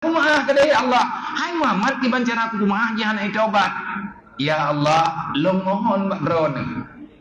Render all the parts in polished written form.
Kumaha kada ya Allah. Hai Muhammad dibancara aku kumaha jangan tobat. Ya Allah, long mohon ron.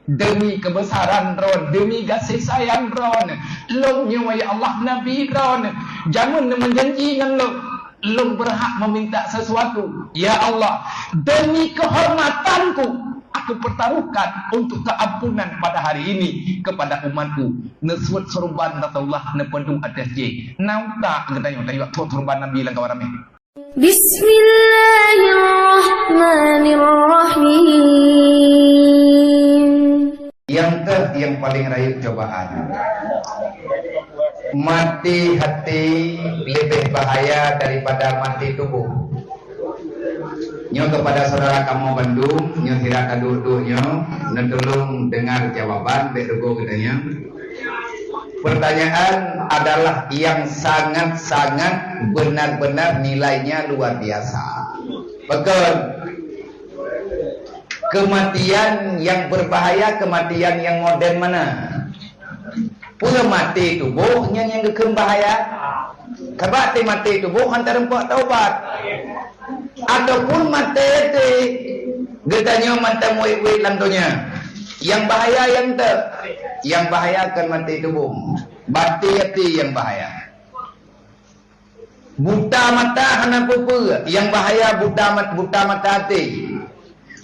Demi kebesaran ron, demi kasih sayang ron. Long nyawa ya Allah Nabi ron. Jangan menjanji dengan long berhak meminta sesuatu. Ya Allah, demi kehormatanku aku pertaruhkan untuk keampunan pada hari ini kepada umatku. Neswat sorban Allah nependung atas je. Nauta katanya tayok sorban Nabi lang kawarame. Bismillahirrahmanirrahim. Yang paling rayu cobaan. Mati hati lebih bahaya daripada mati tubuh. Nyo kepada saudara kamu Bandung, nyo tidak kaduh-duhnya, tolong dengar jawaban, berego katanya. Pertanyaan adalah yang sangat-sangat benar-benar nilainya luar biasa. Betul. Kematian yang berbahaya, kematian yang modern mana? Pula mati tubuhnya yang bahaya. Kabati mati tubuh antara empat taubat. Ataupun mati itu getanya mata muik-muik lantunya. Yang bahaya yang bahaya akan mati tubuh. Bati hati yang bahaya. Buta mata hana pupu. Yang bahaya buta mata hati.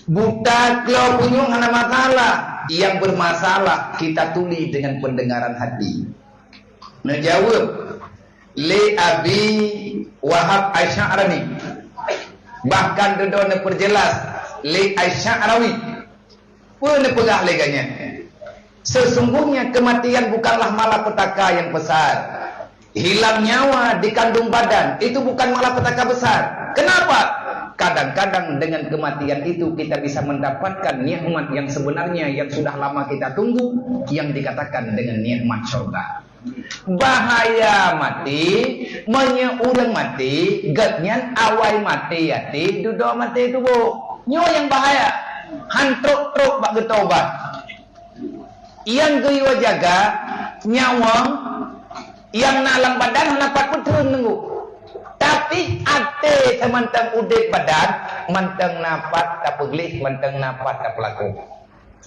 Buta kelau punyung hana masalah. Yang bermasalah kita tuli dengan pendengaran hati. Menjawab li Abi Wahab Asy'arani. Bahkan duduknya perjelas li Asy'arawi pun pegah leganya. Sesungguhnya kematian bukanlah malapetaka yang besar. Hilang nyawa di kandung badan itu bukan malapetaka besar. Kenapa? Kadang-kadang dengan kematian itu kita bisa mendapatkan nikmat yang sebenarnya yang sudah lama kita tunggu, yang dikatakan dengan nikmat surga. Bahaya mati, menyeurang mati, gatnyan awai mati yati, duduk mati tubuh. Nyo yang bahaya, hantruk-truk bak getobat. Yang geyo jaga nyawa, yang nalang badan hanapat putrun nunggu. Tapi ate semantang udek badan, mantang napat tak peglih, mantang napat tak pelaku.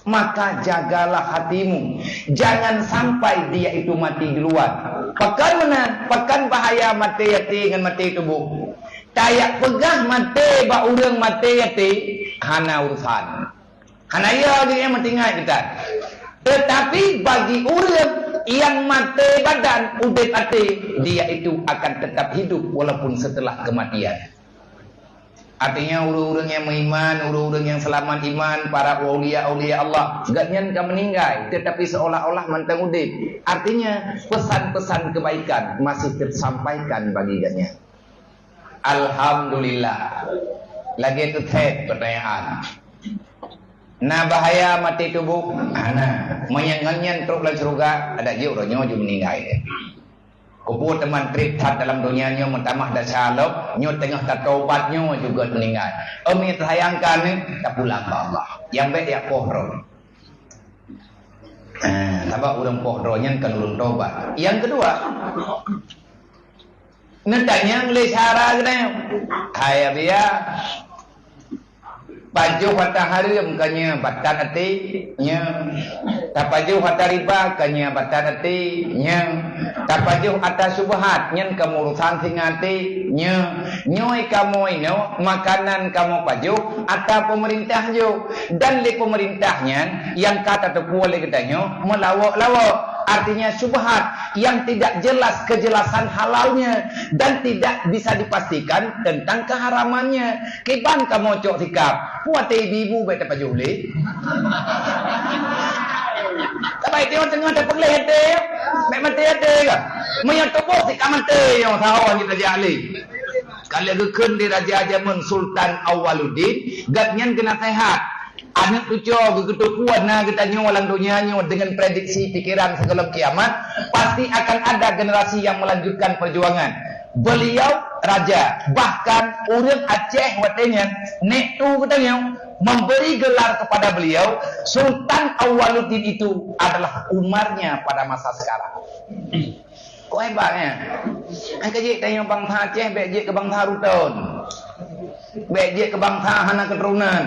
Maka jagalah hatimu. Jangan sampai dia itu mati duluan. Pekan mana? Pekan bahaya mati hati dengan mati tubuh. Tayak pegah mati ba urang mati hati hana urusan. Hana ya dia mati ngai kita. Tetapi bagi urang yang mati badan udek hati, dia itu akan tetap hidup walaupun setelah kematian. Artinya orang-orang yang beriman, orang-orang yang selamat iman, para awliya-awliya Allah, gatnyan ka meninggal, tetapi seolah-olah mantang udip. Artinya pesan-pesan kebaikan masih tersampaikan bagi gatnya. Alhamdulillah. Lagi itu pertanyaan. Nah bahaya mati tubuh, nah menyangannya teruk dalam surga, ada je orangnya je meninggal. Kupu teman trip tat dalam dunia nyo mentamah dah salop, nyo tengah tak taubat nyo juga meninggal. Umi sayangkan ni tak pulang ke Allah. Yang baik ya pohro. Sebab urang pohronya kan ulun taubat. Yang kedua, nentanya mulai cara kena. Hai dia Paju hata haram kanya batan hati nya. Tapaju hata riba kanya batan hati nya. Tapaju hata subhat nyen kemurusan sing hati nya. Nyoi kamu ino makanan kamu paju ata pemerintah jo. Dan li pemerintahnya yang kata tepuale katanya melawak-lawak. Artinya subhat yang tidak jelas kejelasan halalnya dan tidak bisa dipastikan tentang keharamannya. Kiban kamu cok sikap puat ibu baik dapat juli. Tapi dia tengah dapat lihat dia, baik mati ada kan? Menyatubuh sikap mati yang tahu kita jali. Kalau gekun di Raja Ajamun Sultan Awaluddin, gatnyan kena sehat. Anak lucu begitu kuat nah kita nyolang dunia dengan prediksi pikiran segala kiamat pasti akan ada generasi yang melanjutkan perjuangan. Beliau raja, bahkan urang Aceh watenya nek tu katanya memberi gelar kepada beliau Sultan Awaluddin itu adalah umarnya pada masa sekarang. Kok hebatnya? Anh cái gì tanya bangsa Aceh, baik je ke bangsa Ruton. Baik je ke bangsa hana keturunan.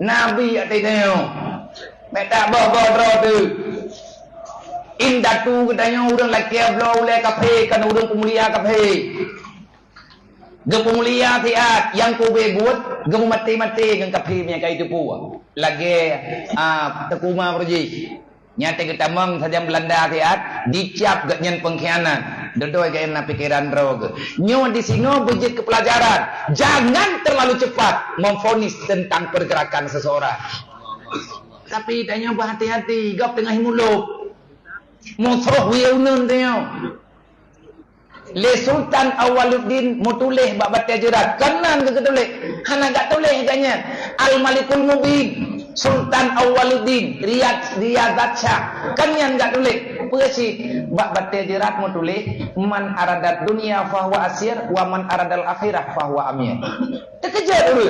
Nabi atai tanya. Baik tak bawa tu. Indah tu katanya orang laki ablo oleh kafe kan orang pemulia kafe. Ge pemulia tiat yang ku buat ge mati-mati dengan kafe punya kai tu pu. Lagi tekuma pergi. Nyata kita meng saja Belanda tiat dicap gak nyen pengkhianat. Dodoi gak enak pikiran droga. Nyo di sini bejit ke pelajaran. Jangan terlalu cepat memvonis tentang pergerakan seseorang. Tapi tanya berhati-hati, gap tengah muluk. Musuh wiunun tanya. Le Sultan Awaluddin mutulih bab batia jerat. Kanan ke ketulih? Hana gak tulih tanya. Al Malikul Mubin. Sultan Awaluddin Riyad Shah. Kanyan gak tulih. Pesi bab batia jerat mutulih man aradat dunia fahuwa asir wa man aradal akhirah fahuwa amir. Terkejar dulu.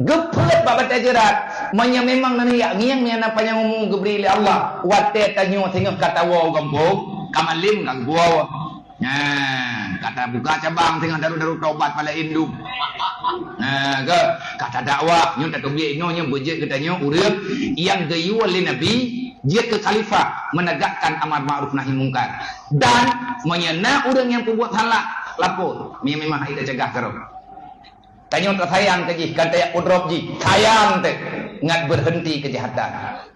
Gepet bab batia jerat. Manya memang nani yak ngiang ni apa yang ngomong gebri oleh Allah. Wate tanyo tengok kata wa gampung. Kamalim kang gua. Nah, kata buka cabang tengah daru-daru taubat pada induk. Nah, ke kata dakwah nyo tak tobiak ino nyo bejek katanya urang yang gayu oleh Nabi dia ke khalifah menegakkan amar ma'ruf nahi mungkar dan menyena orang yang pembuat halak lapor memang ai dah cegah karo. Tanya tak sayang ke kata ya udrop ji sayang teh ngat berhenti kejahatan.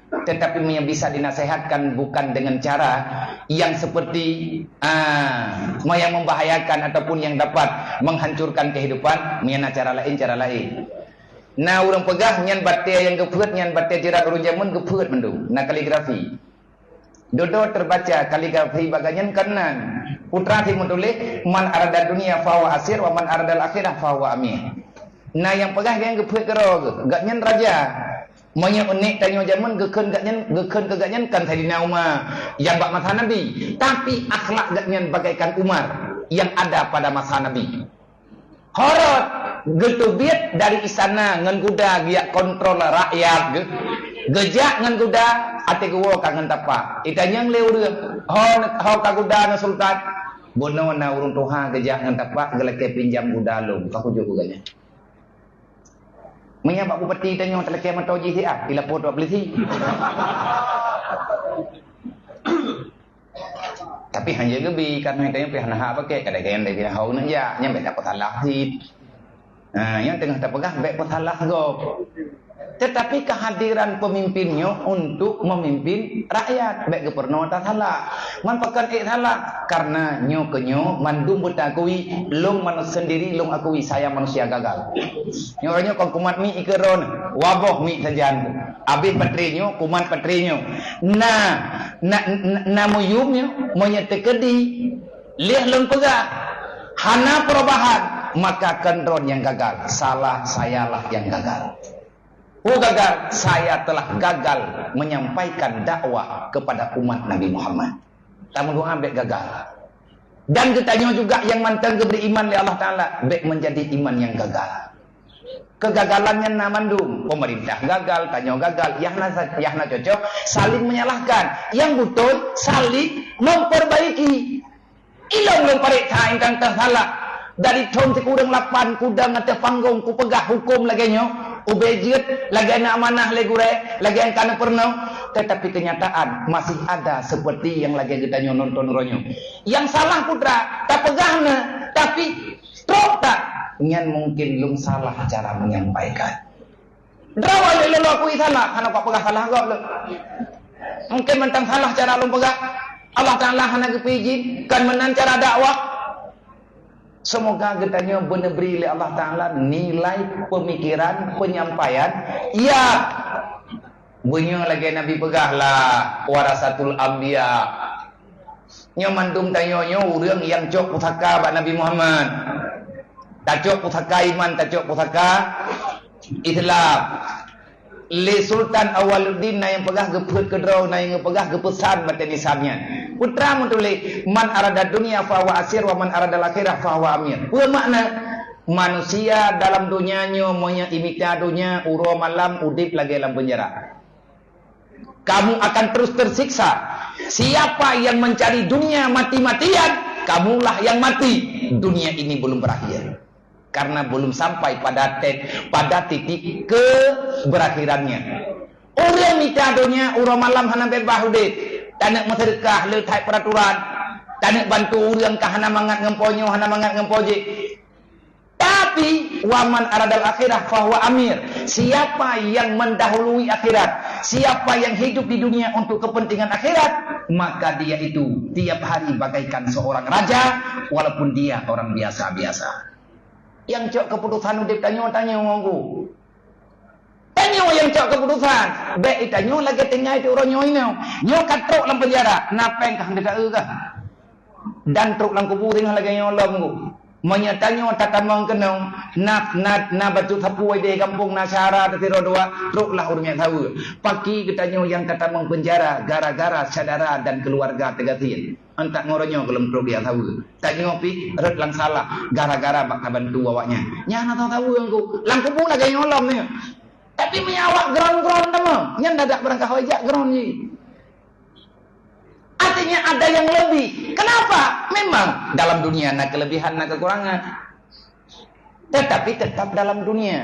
Tetapi yang bisa dinasihatkan bukan dengan cara yang seperti yang membahayakan ataupun yang dapat menghancurkan kehidupan, mengenai cara lain. Nah, orang pegah nyan batia yang gepet, nyan batia jerat urun jamun gepet mendung. Nah, kaligrafi. Dodo terbaca kaligrafi baganyan kanan. Putra timur tulis man arada dunia fawa asir wa man aradal akhirah fawa amin. Nah, yang pegah yang gepet kero, gak nyan raja. Manya unik tanya zaman geken ke gaknyan kan Sayyidina Umar yang bak masa Nabi, tapi akhlak gaknyan bagaikan Umar yang ada pada masa Nabi. Horot getubiat dari istana ngan kuda giak kontrol rakyat gejak ngan kuda ate gua kangen tapa itanyang leu deuk ho ka kuda na sultan bono na urung toha gejak ngan tapa geleke pinjam kuda lu ka kujo ganya. Menyabak bupati tanya terlekai matoji siap bila foto polisi. Tapi hanya gebi karena tanya pihak nah pakai kadang-kadang dari pihak hau nak ya nyampe dapat salah hit. Yang tengah terpegah baik salah go. Tetapi kehadiran pemimpinnya untuk memimpin rakyat baik gubernur tak salah. Man pakan salah karena nyo kenyo mandum betakui long manusia sendiri long akui saya manusia gagal. Nyo kong kumat mi ikeron waboh mi sajan. Abi patrinyo kumat patrinyo. Na muyumnya menyetekedi liah long pegah hana perubahan maka kendron yang gagal. Salah sayalah yang gagal. Gagal, saya telah gagal menyampaikan dakwah kepada umat Nabi Muhammad. Tamu doa ambek gagal. Dan kitanya juga yang mantan beri iman oleh Allah Ta'ala, baik menjadi iman yang gagal. Kegagalannya namandum, pemerintah gagal, tanya gagal, yahna cocok, saling menyalahkan. Yang betul, saling memperbaiki. Ilang belum pariksa ingkang tersalah. Dari tahun sekurang 8 kuda ngata panggung ku pegah hukum lagi nyo ubejit lagi anak amanah lagi gure lagi yang kana pernah tetapi kenyataan masih ada seperti yang lagi kita nonton ronyo yang salah putra tak pegahna tapi stroke tak nyan mungkin lum salah cara menyampaikan drawa lelo aku salah kana pak pegah salah kok mungkin mentang salah cara lum pegah Allah Ta'ala hana kepijin kan menan cara dakwah. Semoga getanya benar-benar oleh Allah Ta'ala nilai pemikiran, penyampaian. Ya, bunyi lagi Nabi pegahlah warasatul anbiya. Nyamandum tanyonyo urang yang cok pusaka bak Nabi Muhammad. Tak cok pusaka iman, tak cok pusaka Islam. Le Sultan Awaluddin na yang pegah gepet kedraw na yang pegah gepesan mata nisannya. Putra mutuli man arada dunia fahuwa asir wa man arada akhirah fahuwa amir. Apa makna? Manusia dalam dunianya monya imita dunia uro malam udip lagi dalam penjara. Kamu akan terus tersiksa. Siapa yang mencari dunia mati-matian, kamulah yang mati. Dunia ini belum berakhir. Karena belum sampai pada titik keberakhirannya. Orang minta dunia, orang malam hana bebah udah. Tak nak bersedekah, letak peraturan. Tak nak bantu orang kah hana mangat ngemponyo, hana mangat ngempoje. Tapi waman aradal akhirah fahuwa amir. Siapa yang mendahului akhirat, siapa yang hidup di dunia untuk kepentingan akhirat, maka dia itu tiap hari bagaikan seorang raja, walaupun dia orang biasa-biasa. Yang cok keputusan udah tanya ngonggu. Tanya yang cok keputusan. Baik tanya lagi tengah itu orang nyoy nyo katruk dalam penjara. Napeng kah dekat kah? Dan truk dalam kubur tengah lagi nyolong nggu. Menyatanya tatamang kenong na batu sapu di kampung nasyara tetiro dua truk lah urungnya tahu. Pagi ketanya yang tatamang penjara gara-gara saudara dan keluarga tegatin. Entak ngoronyo kelem truk dia tahu. Tak ngopi red lang salah gara-gara bak bantu awaknya. Nyana tahu engko. Lang kubur lagi nyolong ni. Tapi menyawak geron-geron temo. Nyan dadak berangkat hojak geron ni. Artinya ada yang lebih. Kenapa? Memang dalam dunia ada kelebihan, ada kekurangan. Tetapi tetap dalam dunia.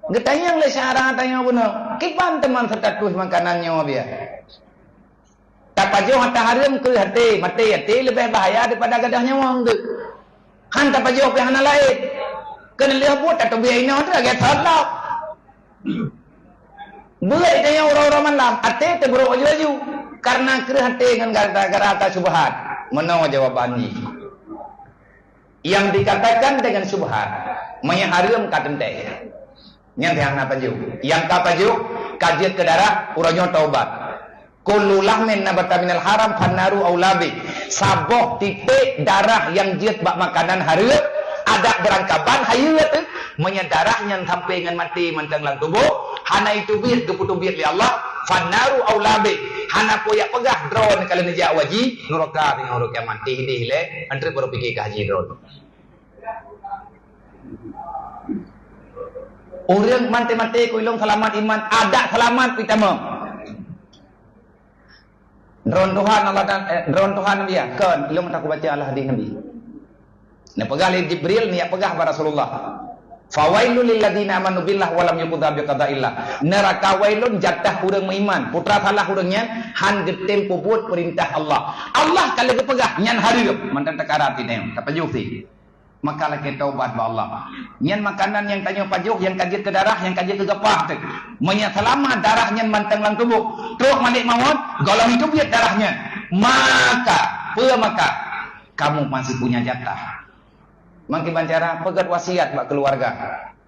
Getanya oleh syarah tanya benar. Kipan teman setatuh makanannya dia. Tak pajo hantar harum ke hati, mati lebih bahaya daripada gadahnya wang tu. Hantar pajo pe hana lain. Kena lihat buat atau biar ini orang agak salah. Boleh tanya orang-orang malam. Hati terburuk baju-baju. Karena kerhati dengan gara-gara atas subhat. Mana jawabannya? Yang dikatakan dengan subhat, menyaharum katentai. Yang yang apa juk? Yang apa juk? Kajian ke darah, urangnya taubat. Kullu lahmin nabata minal haram fannaru aulabi. Saboh titik darah yang jiat bak makanan harum, ada berangkapan hayat menyadarahnya sampai dengan mati mentang lang tubuh. Hana itu bir keputu bir li Allah fannaru aulabi. Hana poyak pegah drone kalau nejak waji nuroka dengan uruk yang mati hile antri baru pergi ke haji drone. Orang mati-mati kuilung selamat iman ada selamat pitama. Drone Tuhan Allah dan drone Tuhan dia kan ilmu tak baca Allah hadis Nabi. Nah pegah li Jibril ni pegah pada Rasulullah. Fawailul lil ladina amanu billah wa lam yuqda bi qada'illah. Neraka wailun jatah urang beriman. Putra salah urangnya han getem puput perintah Allah. Allah kalau kepegah nyan hareup mantan tekarat ini. Tapajuh ti. Maka lagi taubat ba Allah. Nyan makanan yang tanya pajuh yang kaji ke darah yang kaji ke gapah tu. Menya selama darah nyan mantang lang tubuh. Truk malik maut, golong itu biar darahnya. Maka kamu masih punya jatah. Makin bancara pegat wasiat bak keluarga.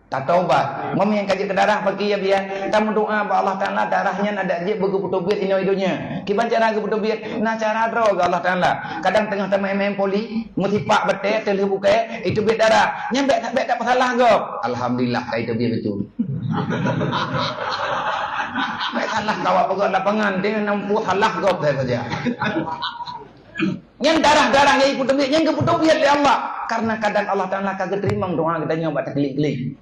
Tak taubat. Mami yang kaji ke darah pergi ya biar. Tamu doa ba Allah Taala darahnya ada je begitu ino idonya. Ki bancara begitu biar na cara dro ga Allah Taala. Kadang tengah tama poli mutipak bete telih buka itu biar darah. Nyambek tak masalah go. Alhamdulillah kai itu biar betul. Baik salah kawa pegat lapangan dia nampu salah go saja. Yang darah-darah yang ikut biar yang keputu biar ya Allah. Karena kadang Allah Taala kagak terima doa kita nyoba tak klik-klik.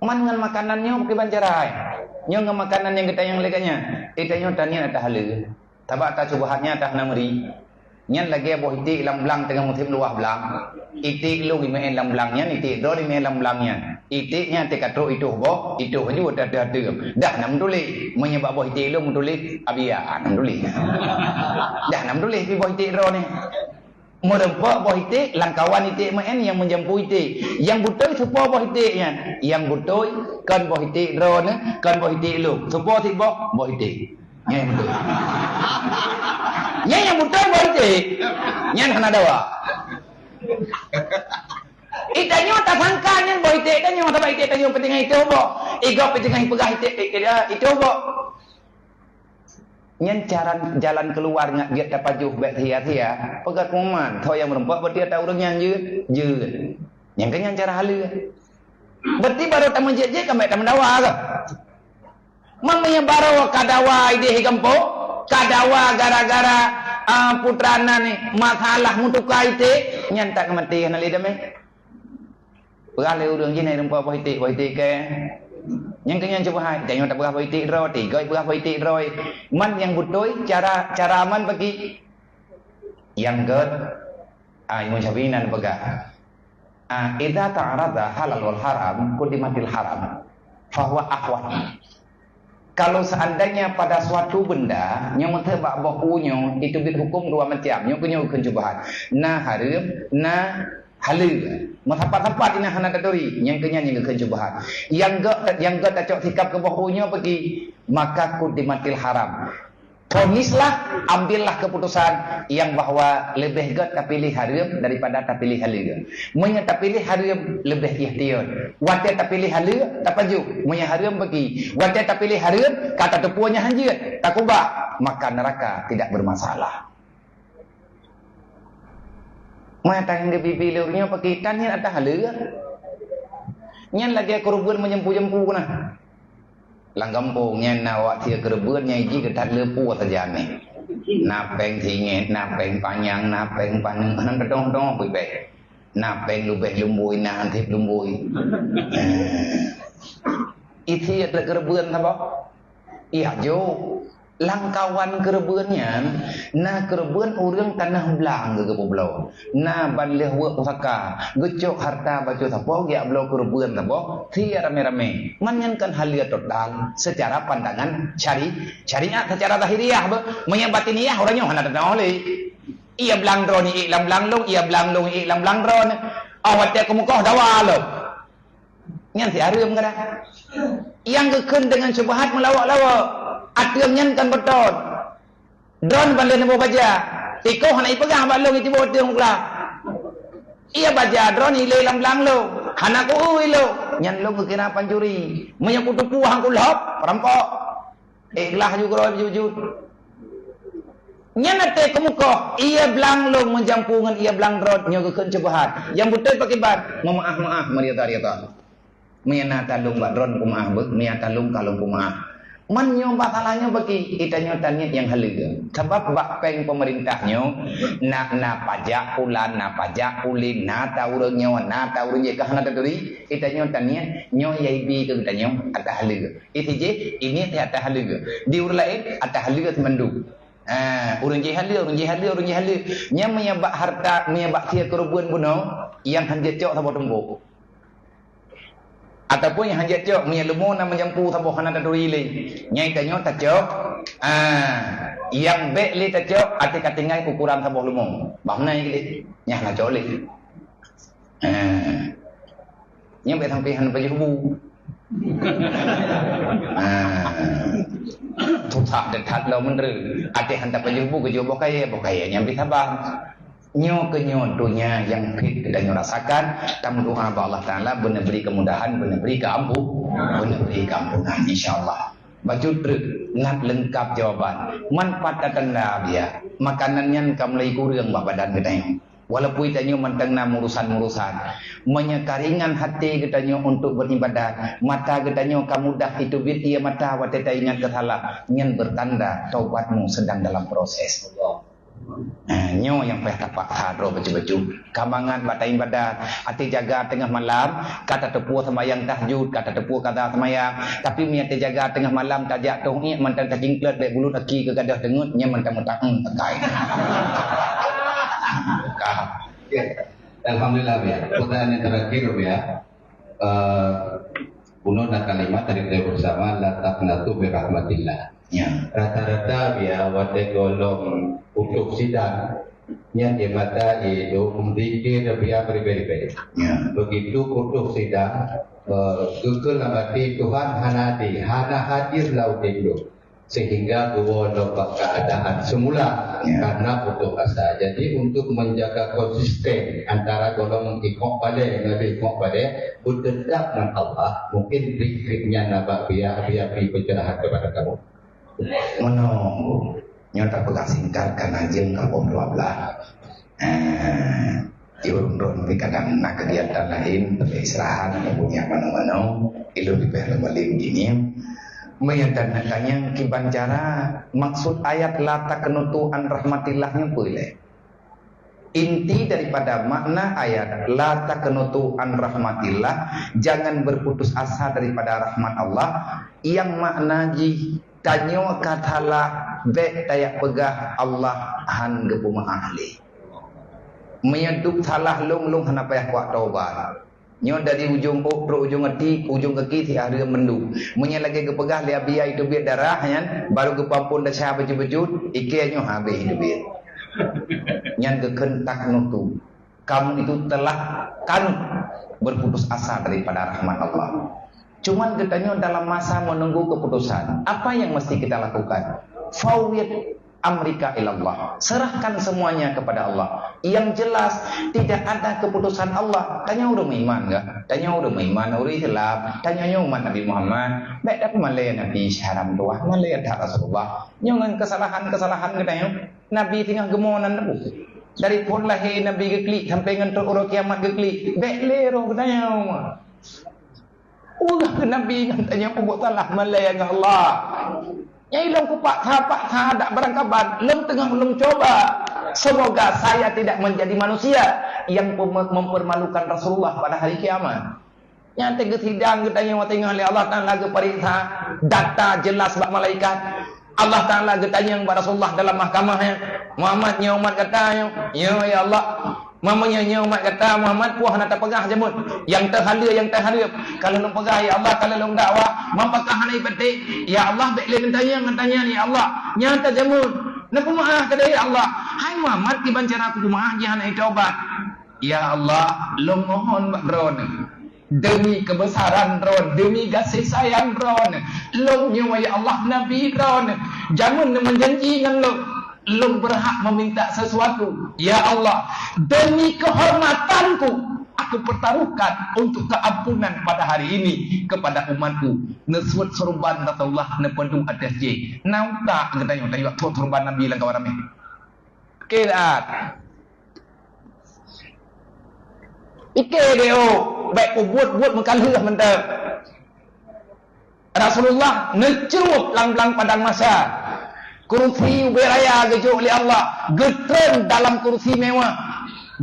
Man dengan makanannya pakai bancarai. Nyo dengan makanan yang kita yang lekanya. Itanya tanya ada halu. Tabak tak cubahannya tak namri. Nyan lagi boh iti lam-lam tengah musim luah belang. Iti lu di main lam-belangnya, iti do di main lam-belangnya. Iti-nya tekatro itu boh, itu aja udah ada. Dah nam tuli menyebab boh iti lu mutuli abia nam tuli. Dah nam tuli pi boh iti ro ni. Merempak boh iti langkawan iti main yang menjampu iti. Yang butoi supo boh iti-nya. Yang butoi kan boh iti ro ni, kan boh iti lu. Supo ti boh iti. Nya betul. Nya yang betul berarti. Nya hana dawa. Itanya tak sangka nya boy te tanya tak baik te tanya penting itu bo. Ego penting pegah itu bo. Nya jalan keluar ngak dia dapat juh bet sia-sia. Pegat kuman, thau yang merempak berarti ada orang yang je. Yang kan cara halu. Berarti baru tak menjeje kan baik tak mendawa ke? Mamanya baru kadawa ide higampo, kadawa gara-gara putrana ni masalah mutuka ite nyantak kematian ali dame. Pegale urang jinai rempa apa ite ke. Yang kenyang syubhat, jangan tak berapa itik roh, tiga berapa itik roh. Man yang betul cara aman bagi yang Imam Syafi'i nan pegang. Idza ta'arada halal wal haram quddimatil haram fahuwa ahwan. Kalau seandainya pada suatu benda yang mentebak bakunya itu berhukum dua macam, yang punya hukum syubhat. Na haram, na halal. Masapat-sapat ini hana taduri, yang kenyang yang hukum syubhat. Yang tak cocok sikap ke bakunya bagi maka quddimatil haram. Fonislah, ambillah keputusan yang bahwa lebih gut tak pilih haram daripada tak pilih halal. Munya tak pilih haram lebih ikhtiar. Wate tak pilih halal tak paju. Munya haram bagi. Wate tak pilih haram kata tepuanya hanjir, tak kubah, maka neraka tidak bermasalah. Munya tang dia pilihnya pakai tanya atas halal. Nyan lagi korban menyempu-jempu nah. Langgampungnya nawak dia kerebuannya iji ketat lepu saja ni. Napeng tinggi, napeng panjang, napeng panjang, kanan kedong-dong pipek. Napeng lubeh lumbui, nantip lumbui. Itu ya kerebuan apa? Iya jo. Langkawan kerebuannya, na kerebuan orang tanah belang ke pulau. Na balih work pusaka, gecok harta baju tapo, dia belau kerebuan tapo, tiada rame-rame. Menyankan halia total secara pandangan syariat secara zahiriah, menyabatiniah orangnya hendak datang oleh. Ia belang drone, ia belang long, ia belang long, ia belang drone. Awat dia kemukoh dawa lo. Nyan si harum kada. Yang kekun dengan syubhat melawak-lawak. Atiamnya kan betul. Drone balik nebo baja. Iko hana ipegang balong itu bawa tiang pula. Ia baja drone ile lam-lang lo. Hana ko lo. Nyan lo kekira pancuri. Menyaku tupu hang kulhop perampok. Ikhlas juga jujur. Nyan ate kemukoh. Ia belang lo menjampungan ia belang drone nyo kekun syubhat. Yang betul pakai bat. Maaf mariata. Mena talung bak drone kumaah bek, mena talung kalung kumaah. Menyoba salahnya bagi kita nyotanya yang halia. Sebab bakpeng pemerintahnya na pajak pulan, na pajak pulin, na taurunnya, na taurunnya kahana taduri. Kita nyotanya nyoyaibi ke kita nyom atah halia. Itu je ini atah halia. Di urang lain atah halia semendu. Urang je halia. Nya menyabak harta, menyabak sia kerubuan bunuh yang hanjat cok sama tembok. Ataupun yang hanjat cok menyelemu nama jampu sabuh kana taduri le. Nyai tanyo tak cok. Yang bek le tak cok ate katingai ukuran sabuh lumung. Bahna ile. Nyah na cok le. Nyai bek sampai han baju bu. Tutak dekat lo menre. Ate han tak baju bu ke jo bokaya nyambi sabar. Nyo dunia yang kita nyo rasakan, kami doa Allah Taala benar beri kemudahan, benar beri keampunan insyaallah. Baju ngat lengkap jawaban. Manfaat tanda dia. Makanannya kamlai kurang badan kita. Walaupun kita nyo mantengna urusan-urusan, menyekaringan hati kita nyo untuk beribadat. Mata kita nyo kamudah itu ia mata wateta ingat kesalah, nyen bertanda taubatmu sedang dalam proses. Nyo yang payah tapak hadro baju-baju kamangan batain badat hati jaga tengah malam kata tepu semayang tahajud kata tepu kata semayang tapi miat jaga tengah malam tajak tong ni mantan tajingklet dek bulu taki ke gadah dengut nya mantan mutang tekai. Alhamdulillah ya. Pertanyaan yang terakhir ya. Bunuh dan kalimat dari kita bersama la taqnatu bi rahmatillah. Ya, rata-rata ya wate golong untuk sidang yang di mata itu memiliki lebih berbeda. Ya. Begitu untuk sidang kekelamati Tuhan hana hadir laut itu sehingga dua lomba keadaan semula karena putus asa. Jadi untuk menjaga konsisten antara golongan ikut pada bertetap dengan Allah, mungkin zikirnya nabak biar pencerahan kepada kamu. Menunggu nyata pegang singkat karena jeng kapom 12 diurun kadang nak kegiatan lain beristirahat punya mana-mana ilu dipeh lemelim gini menyatakannya kiban cara maksud ayat la taqnutu an rahmatillahnya boleh Inti daripada makna ayat la taqnutu an rahmatillah, jangan berputus asa daripada rahmat Allah, yang makna ji tanyo katalah be tayak pegah Allah han gepuma ahli menyeduk salah long hana payah kuat taubat nyo dari ujung ok pro ujung ati ujung kaki ti ada mendu munya lagi gepegah lia biya itu biar darah yan baru gepampun dah sah baju-baju ike nyo habis itu biar nyan gekentak nutu kamu itu telah kan berputus asa daripada rahmat Allah. Cuman katanya dalam masa menunggu keputusan, apa yang mesti kita lakukan? Fawwid amrika ilallah, serahkan semuanya kepada Allah. Yang jelas tidak ada keputusan Allah. Tanya udah iman enggak? Tanya udah iman uri Islam. Tanya umat Nabi Muhammad. Baik tapi malaya Nabi syaram doa, malaya tak Rasulullah. Nyangan kesalahan katanya. Nabi tinggal gemonan tu. Dari pun lahir Nabi geklik sampai ngantuk orang kiamat geklik. Baik lero katanya. Ulah ke Nabi katanya pun buat salah malaya dengan Allah. Yang ilmu kupak tak ada berangkapan, lem tengah belum coba. Semoga saya tidak menjadi manusia yang mempermalukan Rasulullah pada hari kiamat. Yang tengah sidang katanya wa tengah li Allah Taala ke perintah data jelas bak malaikat. Allah Taala katanya kepada Rasulullah dalam mahkamahnya, Muhammad nya umat katanya, ya Allah. Mamanya nya umat kata Muhammad puah nak pegah jemut yang terhalia kalau lu pegah ya Allah kalau lu dakwah mampakah hanai petik ya Allah baik ngentanya ni Allah nyata jemut nak maaf kada ya Allah hai Muhammad kiban cara aku maaf jangan tobat ya Allah lu mohon bak ron demi kebesaran ron demi kasih sayang ron lu nyawa ya Allah nabi ron jangan menjanji dengan lu berhak meminta sesuatu ya Allah demi kehormatanku aku pertaruhkan untuk keampunan pada hari ini kepada umatku neswat sorban Rasulullah nepedu atas je nauta katanya tanya sorban Nabi lang kawarame kirat ike deo baik buat mengkalih mentah Rasulullah necerup lang padang masa kursi beraya gejuk oleh Allah getren dalam kursi mewah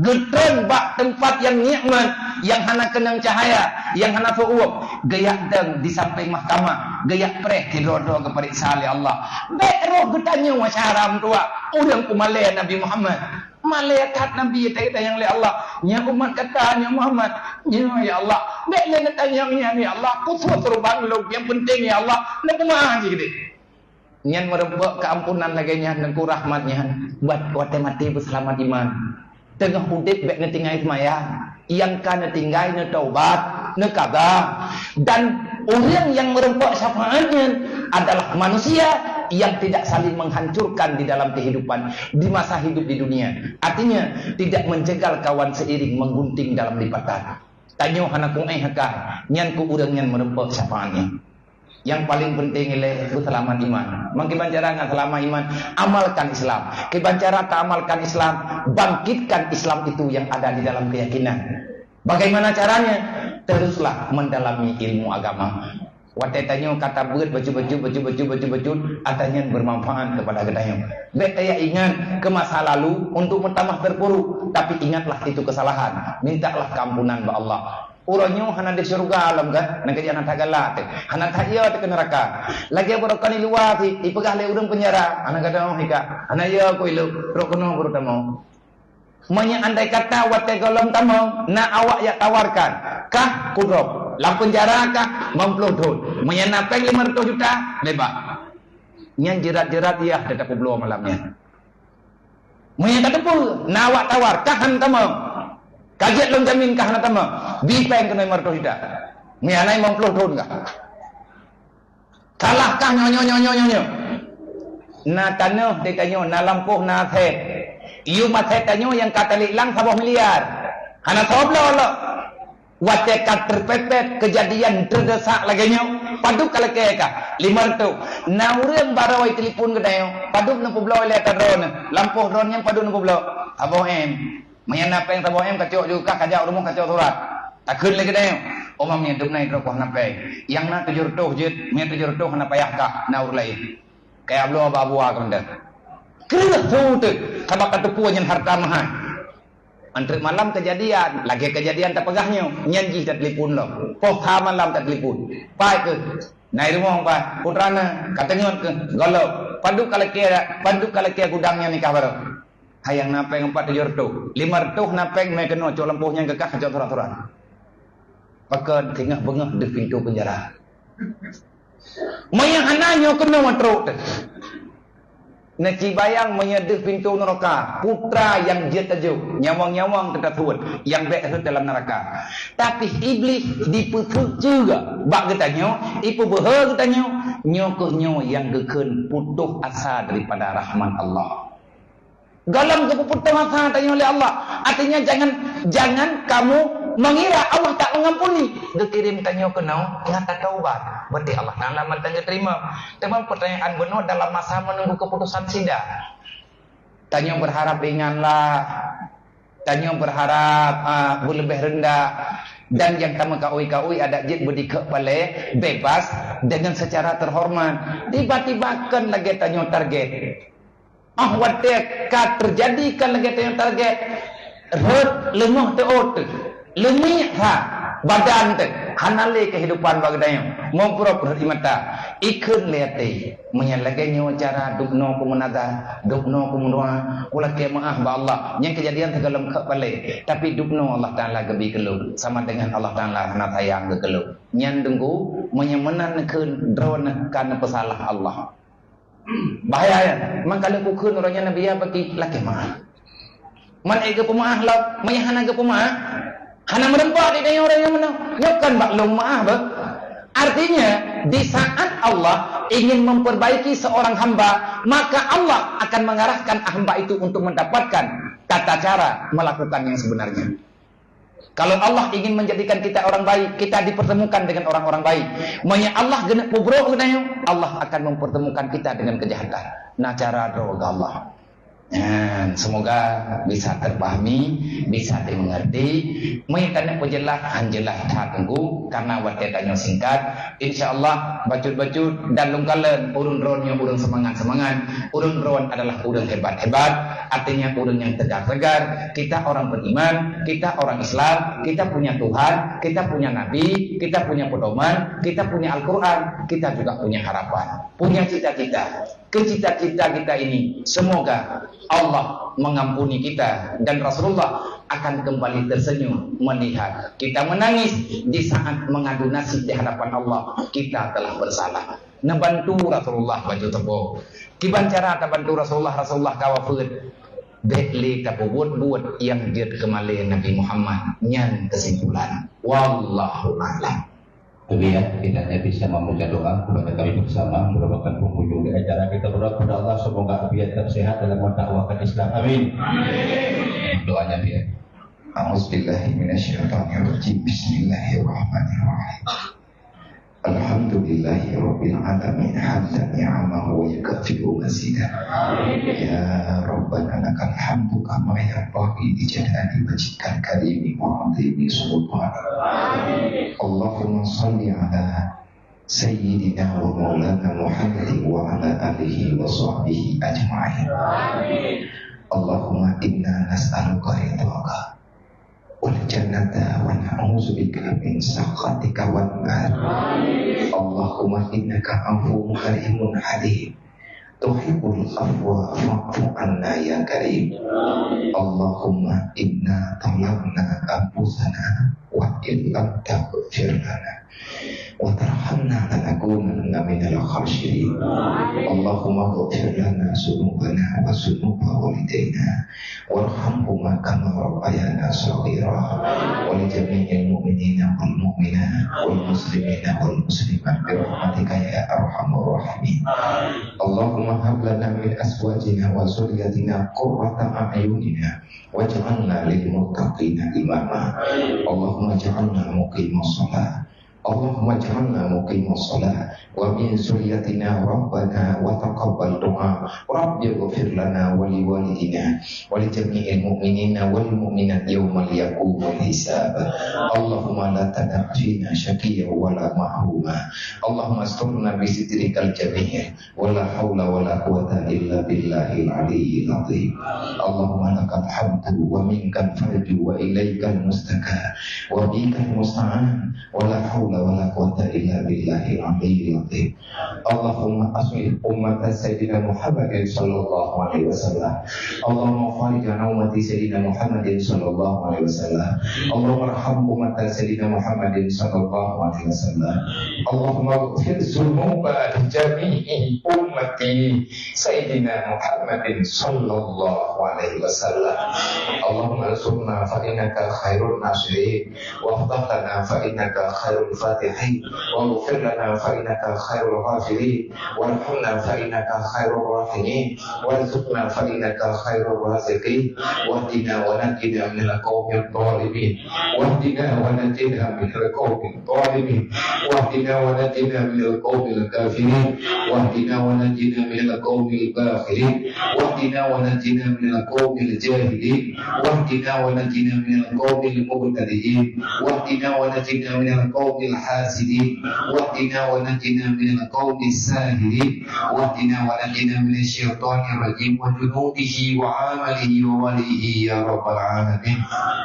getren bak tempat yang nikmat yang hana kenang cahaya yang hana fuup gayak deng di samping mahkamah gayak preh kidodo keperiksa oleh Allah baik roh getanya wasyaram tua udang kumalaya Nabi Muhammad malaikat Nabi kata yang oleh Allah nya umat kata nya Muhammad ya Allah baik le katanya ya Allah kusut terbang lu yang penting ya Allah nak mah gitu nyan merembak keampunan laganya nengku rahmatnya buat kuat mati berselamat iman tengah udip baik ngetinggai semaya yang kana tinggai ne taubat ne kabar dan orang yang merembak syafaatnya adalah manusia yang tidak saling menghancurkan di dalam kehidupan di masa hidup di dunia artinya tidak menjegal kawan seiring menggunting dalam lipatan tanyo hanakung hakah nyan ku urang nyan merembak syafaatnya. Yang paling penting ialah selamat iman. Mungkin cara nggak selamat iman, amalkan Islam. Kebancara tak amalkan Islam, bangkitkan Islam itu yang ada di dalam keyakinan. Bagaimana caranya? Teruslah mendalami ilmu agama. Watetanyo kata buat baju, atanya bermanfaat kepada gedayong. Baik saya ingat ke masa lalu untuk bertambah terpuruk, tapi ingatlah itu kesalahan. Mintalah keampunan kepada Allah. Uranyo hana di surga alam kan nak kerja nak tagala hana thaya ke neraka lagi berokani luar ti ipegah le urang penjara anak kata hika hana ya ko ilu rokono buru tamo manya andai kata wate golom tamo na awak ya tawarkan kah kudrop lam penjara kah memplodon manya napeng 500 juta bebas nyan jerat-jerat ya dekat kublo malamnya manya kata pun na awak tawar kah han tamo kaget long jamin kah na tama bipeng kena marto hida mi anai mong plodon kah kalah kah nyo na tanah de kanyo na lampuh na the iu mathe kanyo yang katalik lang 10 miliar hana toblo lo wate kat terpepet kejadian terdesak lagi nyo paduk kalake ka 500 na urang barawai telefon kedayo paduk na publo le kadron lampuh ron yang paduk na publo abo em Maya napeng tabo em kacok juga kajak rumah kacok surat. Takun lagi dah. Omam yang hidup naik rokok napeng. Yang nak 700 jet, mia 700 hana payah kah na urlai. Kayak belum abu-abu akan dah. Kerana tu tu, kalau kata puan yang harta mahal. Antri malam kejadian, lagi kejadian tak pegahnya, nyanji tak telefon lo. Poh malam tak telefon. Pai ke, naik rumah pai, putrana, katanya ke, galau. Padu kalau kia gudangnya nikah baru. Hayang napeng 4 tu, 5 tu napeng me kena cok lampuhnya kekah cok turan-turan. Pakai tengah bengah di pintu penjara. Mayang anaknya kena matruk. Neci bayang menyedih pintu neraka. Putra yang dia tajuk. Nyawang-nyawang ketathuan. Yang baik dalam neraka. Tapi iblis diputut juga. Bak katanya. Ipu beha katanya. Nyokohnya yang geken putus asa daripada rahman Allah. Galam keputus asa tanya oleh Allah. Artinya jangan kamu mengira Allah tak mengampuni. Dikirim tanya kenal, ngata taubat. Berarti Allah Ta'ala tanya terima. Teman pertanyaan benar dalam masa menunggu keputusan sidang. Tanya berharap ringanlah. Tanya berharap lebih rendah. Dan yang kamu kaui ada jid berdikak balik bebas dengan secara terhormat. Tiba-tiba kan lagi tanya target. Watek terjadi kan lagi tanya target. Rut lemah teot. Lemih badan tu hanale kehidupan bagdayang ngobrol di mata ikun liati menyalaganya cara dukno kumunada dukno kumunwa kula ke maaf ba Allah yang kejadian tegalam ke balik tapi dukno Allah Taala gebi kelu sama dengan Allah Taala na tayang ke kelu nyan dengku menyemenan keun drone kan pesalah Allah bahaya ya man kalau ku keun orangnya nabi ya bagi laki maaf man ega pemaah lah mayahana ke pemaah hana merempak di daya orang yang menang. Nyokan baklum maaf bah. Artinya di saat Allah ingin memperbaiki seorang hamba, maka Allah akan mengarahkan hamba itu untuk mendapatkan tata cara melakukan yang sebenarnya. Kalau Allah ingin menjadikan kita orang baik, kita dipertemukan dengan orang-orang baik. Manya Allah genep pubrok Allah akan mempertemukan kita dengan kejahatan. Nah cara doa Allah. Semoga bisa terpahami, bisa dimengerti. Mengenai penjelasan jelas tengku karena watetannya singkat. InsyaAllah bacut-bacut dan lungkalan urun ronnya urun semangat. Urun ron adalah urun hebat-hebat. Artinya urun yang tegar-tegar. Kita orang beriman, kita orang Islam, kita punya Tuhan, kita punya Nabi, kita punya pedoman, kita punya Al-Quran, kita juga punya harapan, punya cita-cita. Cita-cita kita ini semoga Allah mengampuni kita dan Rasulullah akan kembali tersenyum melihat kita menangis di saat mengadu nasib di hadapan Allah kita telah bersalah. Nabantu Rasulullah baju tebo. Kiban cara tabantu Rasulullah kawafud. Bekli buat yang dia kemali Nabi Muhammad nyan kesimpulan. Wallahu a'lam. Demikian kita bisa membaca doa kepada kami bersama merupakan penghujung dari acara kita berdoa kepada Allah semoga biar tetap sehat dalam mendakwakan Islam. Amin. Doanya biar. A'udzubillahi minasyaitonirrajim. Bismillahirrahmanirrahim. Alhamdulillahi rabbil alamin hamdan ni'amahu wa yakfiru mazidah. Ya Rabbana lakal hamdu kama yanbaghi li jalali wajhikal karimi wa 'azimi sultanik. Allahumma shalli ala sayyidina wa maulana Muhammadin wa ala alihi wa sahbihi ajma'in. Allahumma inna nas'aluka ridhaka wal jannata wa na'udzubika min sakhatika wan nar. Allahumma innaka afuwwun karimun halim tuhibbul afwa fa'fu anna ya karim. Allahumma inna talabna anfusana wa illam taghfir lana wa tarhamna lanakunanna minal khasirin. Allahumma ighfir lana dzunubana wa dzunuba walidayna warhamhuma kama rabbayana shaghira wa li jami'il mu'minina wal mu'minat wal muslimina wal muslimat bi rahmatika ya arhamar rahimin. Allahumma hab lana min azwajina wa dzurriyyatina qurrata a'yunina waj'alna lil muttaqina imama. Allahumma ij'alna muqimas shalah Allahumma ij'alna muqimas shalah wa min zurriyyatina rabbana wa taqabbal du'a. Rabbighfir lana wa li walidina wa li jami'il mu'minina wal mu'minat yawmal yaqumul hisab. Allahumma la tada' fina syaqiyyan wa la mahruma. Allahumma asturna bi sitrikal jamil wa la haula wa la quwwata illa billahil aliyyil azim. Allahumma lakal hamdu wa minkal farju wa ilaikal mustaka wa bikal musta'an wa la haula wa la quwwata illa billahil aliyyil azim. Allahumma aslih ummat sayyidina Muhammadin sallallahu alaihi wasallam. Allahumma farij an ummati sayyidina Muhammadin sallallahu alaihi wasallam. Allahumma arham ummat sayyidina Muhammadin sallallahu alaihi wasallam. Allahumma ighfir dzunuba jami'i ummati sayyidina Muhammadin sallallahu alaihi wasallam. Allahumma ansurna fa innaka khairun nasirin wa aftah lana fa innaka khairul fatihin wa ighfir lana fa innaka khairul ghafirin warhamna fa innaka khairur rahimin warzuqna fa innaka khairur raziqin wahdina wa najina minal qawmil dhalimin wahdina wa najina minal qawmil dhalimin wahdina wa najina minal qawmil kafirin wahdina wa najina minal qawmil bakhirin wahdina wa najina minal qawmil jahilin wahdina wa najina minal qawmil mubtadi'in wahdina wa najina minal qawmil hasidin wahdina wa najina minal qawmil sahirin wahdina wa najina minasy syaithanir rajim wa junudihi wa amalihi wa walihi ya rabbal alamin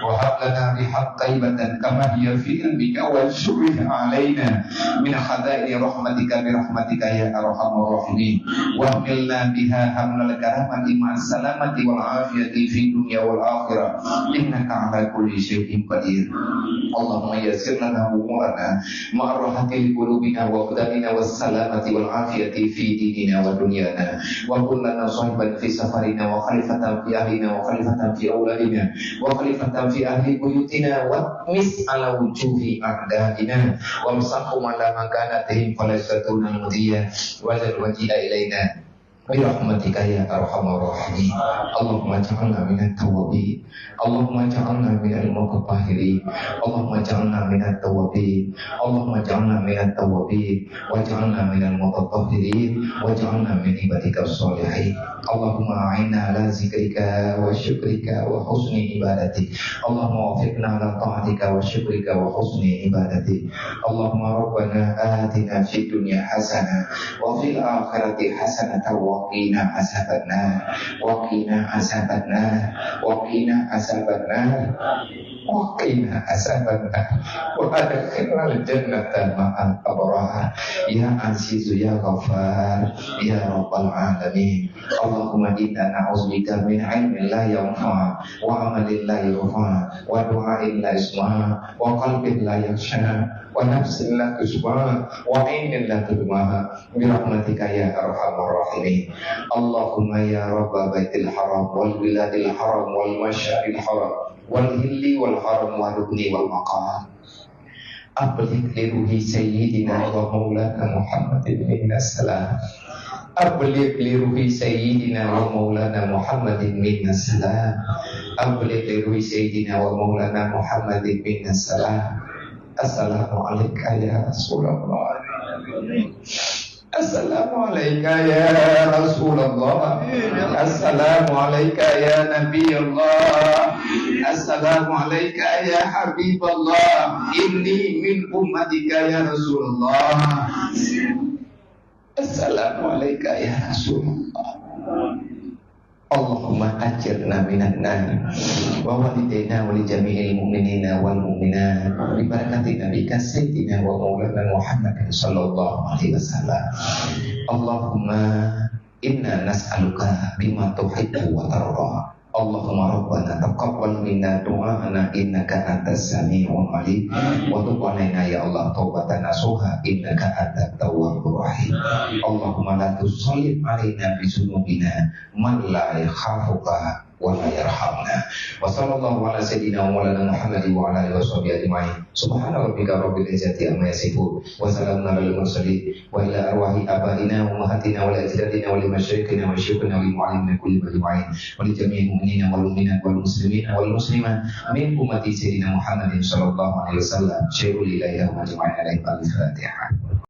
wa hab lana bihaqqaibatan kama hiya fi ilmika wa syurih alaina min khada'i rahmatika bi rahmatika ya arhamar rahimin wa hamilna biha hamlal karamati ma'as salamati wal afiyati fi dunya wal akhirah innaka ala kulli syai'in qadir. Allahumma yassir lana umurana ma'arrahatil qulubina wa qadamina was salamati wal afiyati fi dinina wa dunyana wa kullana sahiban fi safarina wa khalifatan fi ahlina wa khalifatan fi auladina wa khalifatan fi ahli buyutina wa mis ala wujuhi a'daina wa msahum ala makanatihim falasatuna mudiyya wa zad wajida ilaina birahmatika ya arhamar rahimin. Allahumma ja'alna minat tawwabin. Allahumma ja'alna minal mutatahhirin. Allahumma ja'alna minat tawwabin. Allahumma ja'alna minat tawwabin wa ja'alna minal mutatahhirin wa ja'alna min ibadikas sholihin. Allahumma a'inna ala zikrika wa syukrika wa husni ibadatik. Allahumma wafiqna ala ta'atika wa syukrika wa husni ibadatik. Allahumma rabbana atina fid dunya hasanah wa fil akhirati hasanah وقنا عذاب النار وقنا عذاب النار وقنا عذاب النار وقنا عذاب النار وأدخلنا الجنة مع الأبرار يا عزيز يا غفار يا رب العالمين. اللهم إنا نعوذ بك من علم لا ينفع وعمل لا يرفع ودعاء لا يسمع وقلب لا يخشع ونفس لا تشبع وعين لا تدمع برحمتك يا أرحم الراحمين. اللهم يا رب بيت الحرام والبلاد الحرام والمشعر الحرام والهل والحرم والركن والمقام أبلغ لروح سيدنا ومولانا محمد منا السلام. أبلغ لروح سيدنا ومولانا محمد منا السلام. أبلغ لروح سيدنا ومولانا محمد منا السلام. السلام عليك يا رسول الله. Assalamualaikum ya Rasulullah. Assalamualaikum ya Nabi Allah. Assalamualaikum ya Habibullah. Inni min ummatika ya Rasulullah. Assalamualaikum ya Rasulullah. Allahumma ajirna minan nar wa walidayna wa li jami'il mu'minina wal mu'minat bi barakati nabiyika sayyidina wa maulana Muhammadin sallallahu alaihi wasallam. Allahumma inna nas'aluka bima tuhibbu wa tarda. Allahumma rabbana taqabbal minna du'ana innaka antas sami'ul alim wa tub alaina ya Allah taubatan nasuha innaka antat tawwabur rahim. Allahumma la tusallit alaina bi sunubina man la yakhafuka ولا يرحمنا. وصلى الله على سيدنا ومولانا محمد وعلى آله وصحبه أجمعين. سبحان ربك رب العزة عما يصفون وسلام على المرسلين وإلى أرواح آبائنا وأمهاتنا ولأجدادنا ولمشايخنا وشيوخنا ولمعلمنا كل أجمعين ولجميع المؤمنين والمؤمنات والمسلمين والمسلمات من أمة سيدنا محمد صلى الله عليه وسلم. شيخ لله أجمعين عليه الفاتحة.